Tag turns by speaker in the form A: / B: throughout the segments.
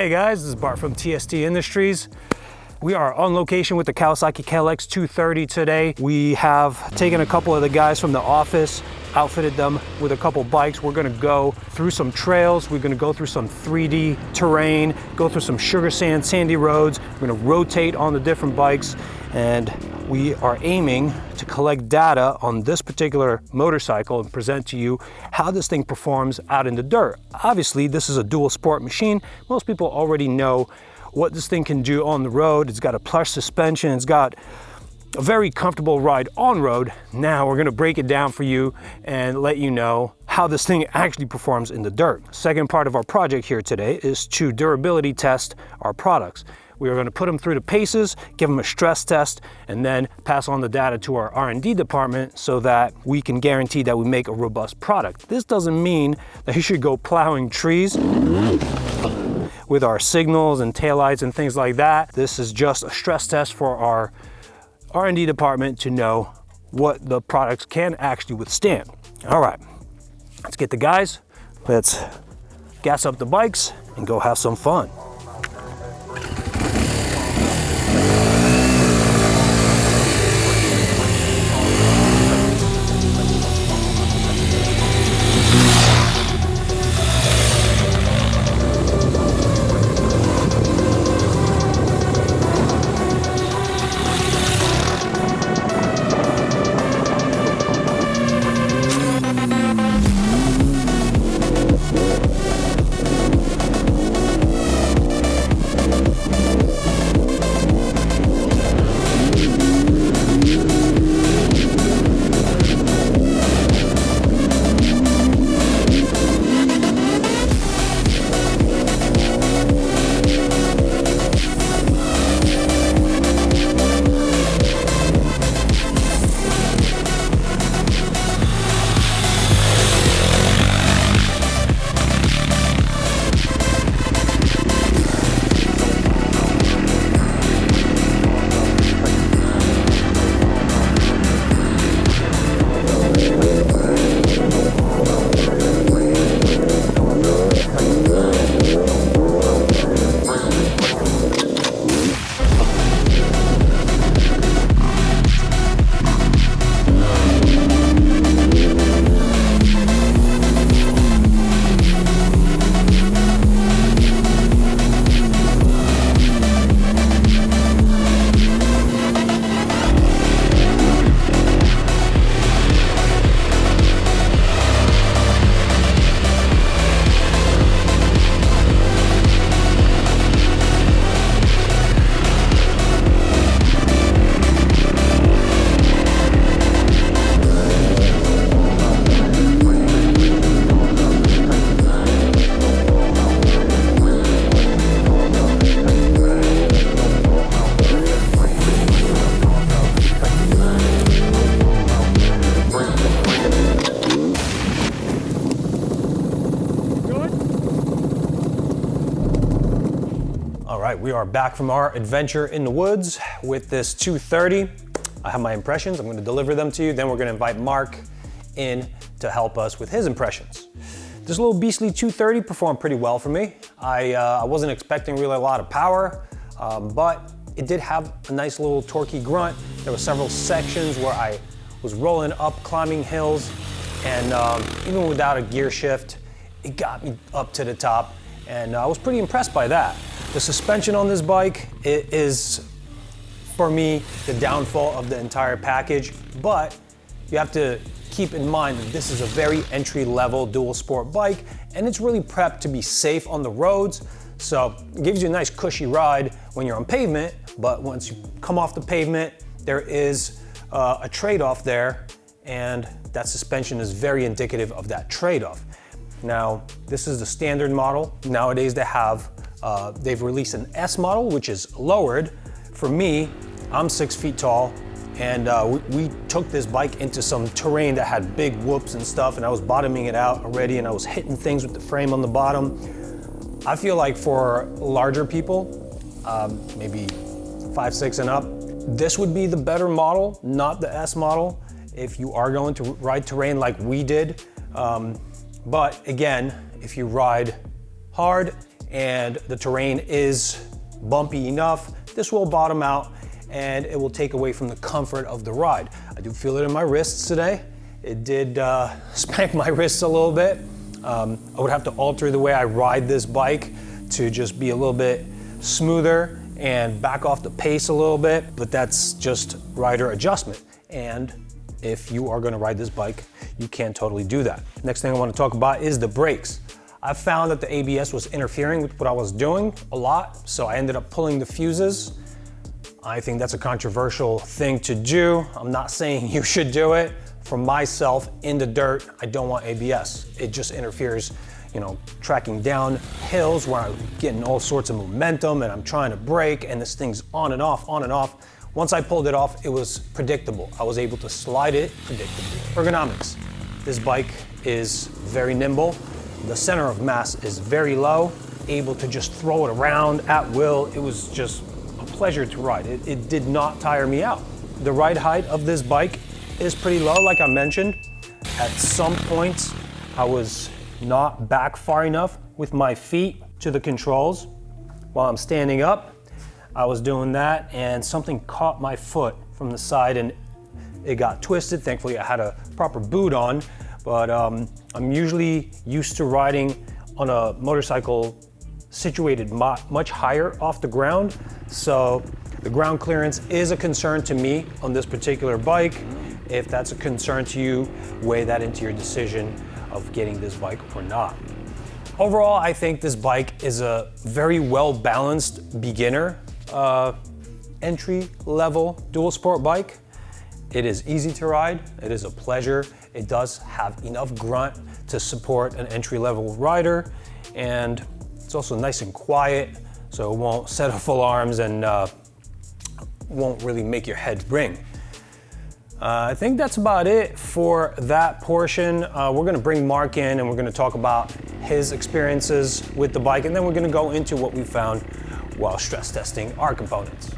A: Hey guys, this is Bart from TST Industries. We are on location with the Kawasaki KLX 230 today. We have taken a couple of the guys from the office, outfitted them with a couple bikes. We're gonna go through some trails. We're gonna go through some 3D terrain, go through some sugar sand, sandy roads. We're gonna rotate on the different bikes, and we are aiming to collect data on this particular motorcycle and present to you how this thing performs out in the dirt. Obviously, this is a dual sport machine. Most people already know what this thing can do on the road. It's got a plush suspension. It's got a very comfortable ride on road. Now we're gonna break it down for you and let you know how this thing actually performs in the dirt. Second part of our project here today is to durability test our products. We are going to put them through the paces, give them a stress test, and then pass on the data to our R&D department so that we can guarantee that we make a robust product. This doesn't mean that you should go plowing trees with our signals and taillights and things like that. This is just a stress test for our R&D department to know what the products can actually withstand. All right, let's get the guys. Let's gas up the bikes and go have some fun. We are back from our adventure in the woods with this 230. I have my impressions. I'm going to deliver them to you. Then we're going to invite Mark in to help us with his impressions. This little beastly 230 performed pretty well for me. I wasn't expecting really a lot of power, but it did have a nice little torquey grunt. There were several sections where I was rolling up, climbing hills, and even without a gear shift, it got me up to the top, and I was pretty impressed by that. The suspension on this bike, it is, for me, the downfall of the entire package, but you have to keep in mind that this is a very entry-level dual sport bike, and it's really prepped to be safe on the roads. So it gives you a nice cushy ride when you're on pavement, but once you come off the pavement, there is a trade-off there, and that suspension is very indicative of that trade-off. Now, this is the standard model. Nowadays they've released an S model, which is lowered. For me, I'm 6 feet tall, and we took this bike into some terrain that had big whoops and stuff, and I was bottoming it out already, and I was hitting things with the frame on the bottom. I feel like for larger people, maybe 5, 6 and up, this would be the better model, not the S model, if you are going to ride terrain like we did. But again, if you ride hard and the terrain is bumpy enough, this will bottom out and it will take away from the comfort of the ride. I do feel it in my wrists today. It did spank my wrists a little bit. I would have to alter the way I ride this bike to just be a little bit smoother and back off the pace a little bit, but that's just rider adjustment. And if you are gonna ride this bike, you can totally do that. Next thing I wanna talk about is the brakes. I found that the ABS was interfering with what I was doing a lot, so I ended up pulling the fuses. I think that's a controversial thing to do. I'm not saying you should do it. For myself, in the dirt, I don't want ABS. It just interferes, you know, tracking down hills where I'm getting all sorts of momentum and I'm trying to brake and this thing's on and off, on and off. Once I pulled it off, it was predictable. I was able to slide it predictably. Ergonomics. This bike is very nimble. The center of mass is very low, able to just throw it around at will. It was just a pleasure to ride. It did not tire me out. The ride height of this bike is pretty low, like I mentioned. At some points, I was not back far enough with my feet to the controls while I'm standing up. I was doing that and something caught my foot from the side and it got twisted. Thankfully, I had a proper boot on, but I'm usually used to riding on a motorcycle situated much higher off the ground. So the ground clearance is a concern to me on this particular bike. If that's a concern to you, weigh that into your decision of getting this bike or not. Overall, I think this bike is a very well-balanced beginner entry-level dual sport bike. It is easy to ride, it is a pleasure. It does have enough grunt to support an entry-level rider, and it's also nice and quiet, so it won't set off alarms and won't really make your head ring. I think that's about it for that portion. We're gonna bring Mark in and we're gonna talk about his experiences with the bike, and then we're gonna go into what we found while stress testing our components.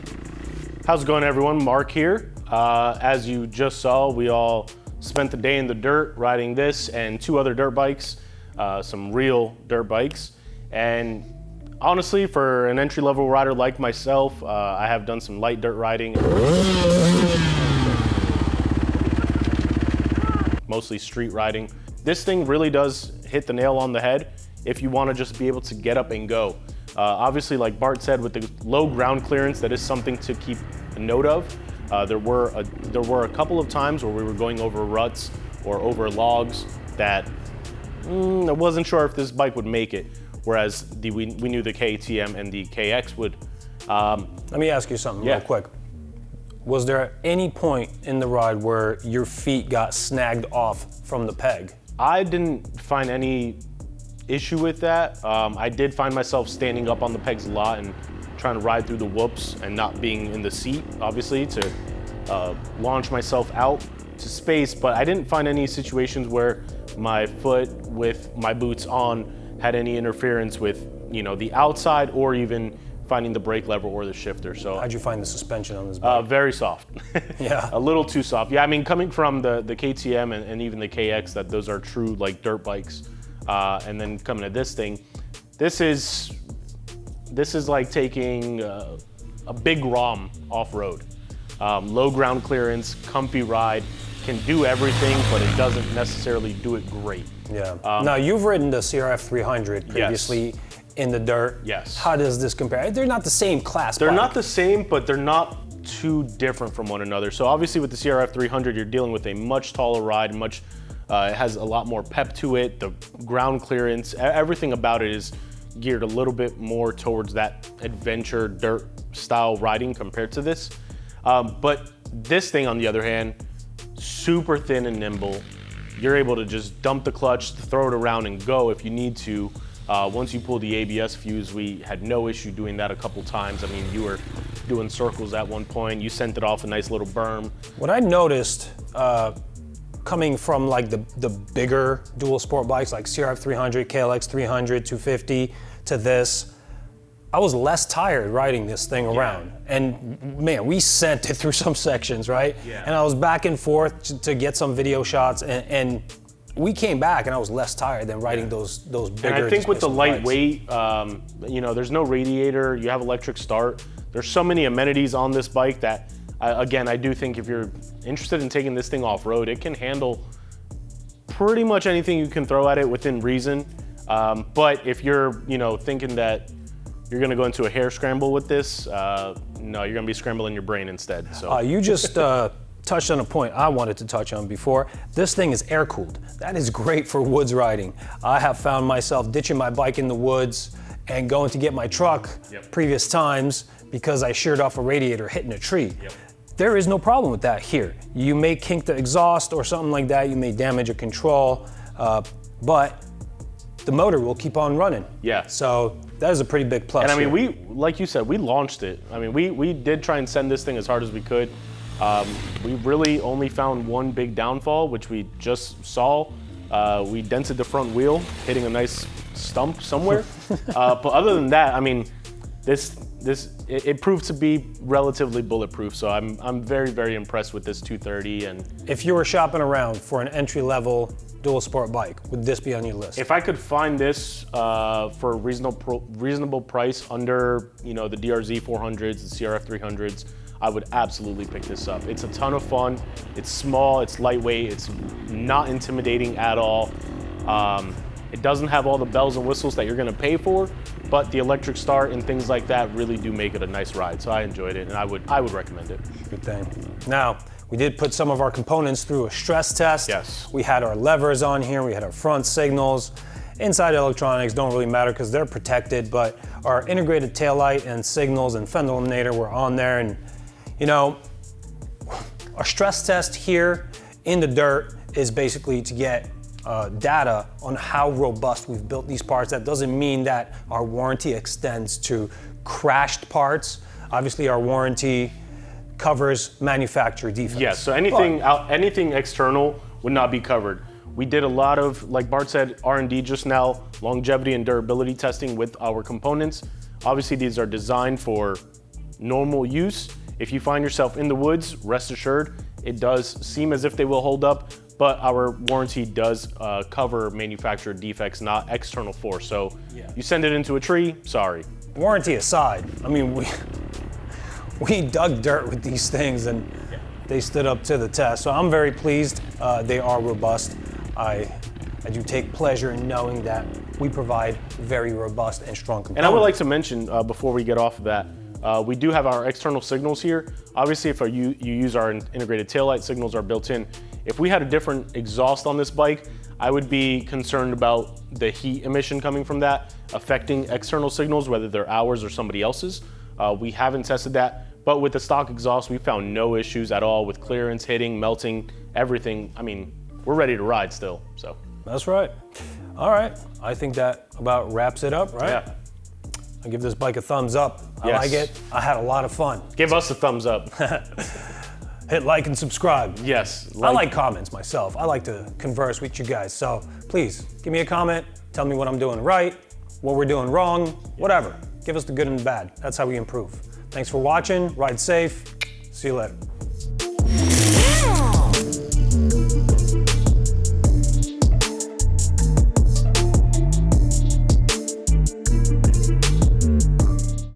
B: How's it going, everyone? Mark here. As you just saw, we all spent the day in the dirt riding this and two other dirt bikes, some real dirt bikes. And honestly, for an entry-level rider like myself, I have done some light dirt riding. Mostly street riding. This thing really does hit the nail on the head if you want to just be able to get up and go. Obviously, like Bart said, with the low ground clearance, that is something to keep a note of. There were a couple of times where we were going over ruts or over logs that I wasn't sure if this bike would make it, whereas we knew the KTM and the KX would.
A: Let me ask you something real quick. Was there any point in the ride where your feet got snagged off from the peg?
B: I didn't find any issue with that. I did find myself standing up on the pegs a lot and trying to ride through the whoops and not being in the seat, obviously, to launch myself out to space, but I didn't find any situations where my foot with my boots on had any interference with, you know, the outside or even finding the brake lever or the shifter. So
A: how'd you find the suspension on this bike?
B: Very soft.
A: Yeah.
B: A little too soft. Yeah, I mean, coming from the KTM and even the KX, that those are true like dirt bikes. And then coming to this thing, this is like taking a big ROM off-road. Low ground clearance, comfy ride, can do everything, but it doesn't necessarily do it great.
A: Yeah. Now, you've ridden the CRF 300 previously. Yes. In the dirt.
B: Yes.
A: How does this compare? They're not the same class
B: They're
A: bike.
B: not the same, but they're not too different from one another. So obviously with the CRF 300, you're dealing with a much taller ride, it has a lot more pep to it. The ground clearance, everything about it is geared a little bit more towards that adventure dirt style riding compared to this. But this thing, on the other hand, super thin and nimble. You're able to just dump the clutch, throw it around and go if you need to. Once you pull the ABS fuse, we had no issue doing that a couple times. I mean, you were doing circles at one point. You sent it off a nice little berm.
A: What I noticed coming from like the bigger dual sport bikes like CRF 300, KLX 300, 250 to this, I was less tired riding this thing around. And man, we sent it through some sections, right?
B: Yeah.
A: And I was back and forth to get some video shots and we came back and I was less tired than riding those bigger.
B: And I think with the
A: displacement bikes.
B: lightweight, you know, there's no radiator, you have electric start. There's so many amenities on this bike that, again, I do think if you're interested in taking this thing off-road, it can handle pretty much anything you can throw at it within reason. But if you're, you know, thinking that you're gonna go into a hair scramble with this, no, you're gonna be scrambling your brain instead. So
A: you just touched on a point I wanted to touch on before. This thing is air cooled. That is great for woods riding. I have found myself ditching my bike in the woods and going to get my truck previous times because I sheared off a radiator hitting a tree. There is no problem with that here. You may kink the exhaust or something like that, you may damage a control, but the motor will keep on running.
B: Yeah.
A: So that is a pretty big plus.
B: And I mean,
A: here.
B: like you said, we launched it. I mean, we did try and send this thing as hard as we could. We really only found one big downfall, which we just saw. We dented the front wheel, hitting a nice stump somewhere. But other than that, I mean, it proved to be relatively bulletproof. So I'm very, very impressed with this 230. And
A: if you were shopping around for an entry-level dual sport bike, would this be on your list?
B: if I could find this for a reasonable price under, you know, the DRZ 400s, the CRF 300s, I would absolutely pick this up. It's a ton of fun. It's small, it's lightweight, it's not intimidating at all. It doesn't have all the bells and whistles that you're gonna pay for, but the electric start and things like that really do make it a nice ride. So I enjoyed it, and I would recommend it.
A: Good thing. Now, we did put some of our components through a stress test.
B: Yes.
A: We had our levers on here, we had our front signals. Inside electronics don't really matter because they're protected, but our integrated taillight and signals and fender eliminator were on there. And you know, our stress test here in the dirt is basically to get data on how robust we've built these parts. That doesn't mean that our warranty extends to crashed parts. Obviously, our warranty covers manufacturer defects.
B: Yes, so anything external would not be covered. We did a lot of, like Bart said, R&D just now, longevity and durability testing with our components. Obviously, these are designed for normal use. If you find yourself in the woods, rest assured, it does seem as if they will hold up, but our warranty does cover manufacturer defects, not external force. So you send it into a tree, sorry.
A: Warranty aside, I mean, we dug dirt with these things and they stood up to the test. So I'm very pleased. They are robust. I do take pleasure in knowing that we provide very robust and strong components.
B: And I would like to mention, before we get off of that, we do have our external signals here. Obviously, if you use our integrated taillight, signals are built in. If we had a different exhaust on this bike, I would be concerned about the heat emission coming from that affecting external signals, whether they're ours or somebody else's. We haven't tested that, but with the stock exhaust, we found no issues at all with clearance, hitting, melting, everything. I mean, we're ready to ride still, so.
A: That's right. All right, I think that about wraps it up, right?
B: Yeah.
A: I give this bike a thumbs up. I like it. I had a lot of fun.
B: Give us a thumbs up.
A: Hit like and subscribe.
B: Yes.
A: I like comments myself. I like to converse with you guys. So please give me a comment. Tell me what I'm doing right, what we're doing wrong, whatever. Give us the good and the bad. That's how we improve. Thanks for watching. Ride safe. See you later.